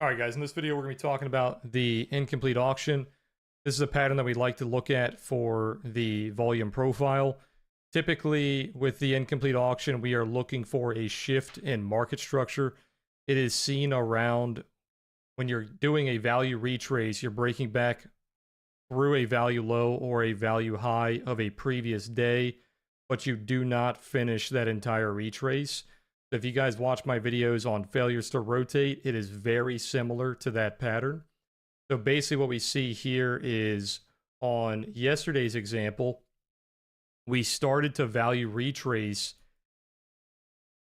All right, guys, in this video, we're going to be talking about the incomplete auction. This is a pattern that we like to look at for the volume profile. Typically, with the incomplete auction, we are looking for a shift in market structure. It is seen around when you're doing a value retrace, you're breaking back through a value low or a value high of a previous day, but you do not finish that entire retrace. If you guys watch my videos on failures to rotate, it is very similar to that pattern. So basically what we see here is on yesterday's example, we started to value retrace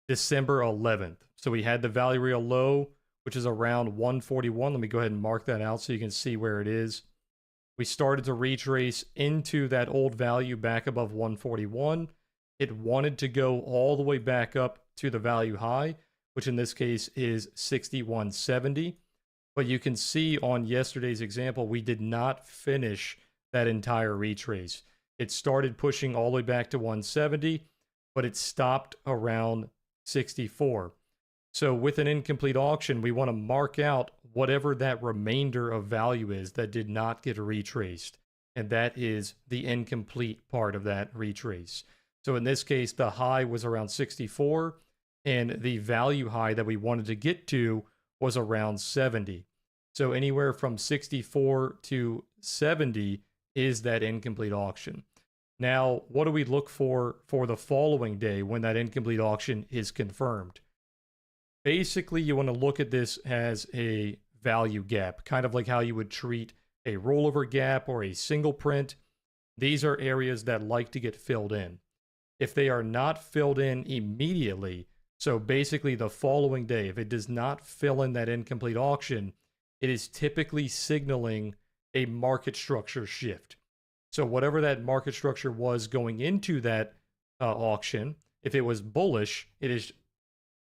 December 11th. So we had the value real low, which is around 141. Let me go ahead and mark that out so you can see where it is. We started to retrace into that old value back above 141. It wanted to go all the way back up to the value high, which in this case is 6170. But you can see on yesterday's example, we did not finish that entire retrace. It started pushing all the way back to 170, but it stopped around 64. So with an incomplete auction, we want to mark out whatever that remainder of value is that did not get retraced. And that is the incomplete part of that retrace. So in this case, the high was around 64, and the value high that we wanted to get to was around 70. So anywhere from 64 to 70 is that incomplete auction. Now, what do we look for the following day when that incomplete auction is confirmed? Basically, you want to look at this as a value gap, kind of like how you would treat a rollover gap or a single print. These are areas that like to get filled in. If they are not filled in immediately, so basically the following day, if it does not fill in that incomplete auction, it is typically signaling a market structure shift. So whatever that market structure was going into that auction, if it was bullish, it is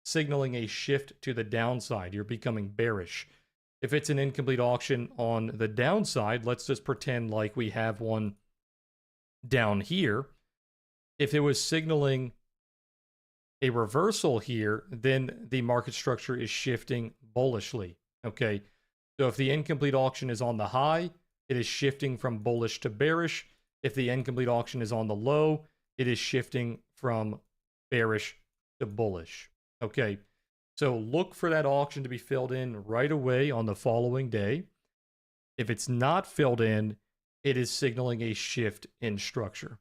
signaling a shift to the downside. You're becoming bearish. If it's an incomplete auction on the downside, let's just pretend like we have one down here. If it was signaling a reversal here, then the market structure is shifting bullishly. Okay. So if the incomplete auction is on the high, it is shifting from bullish to bearish. If the incomplete auction is on the low, it is shifting from bearish to bullish. Okay. So look for that auction to be filled in right away on the following day. If it's not filled in, it is signaling a shift in structure.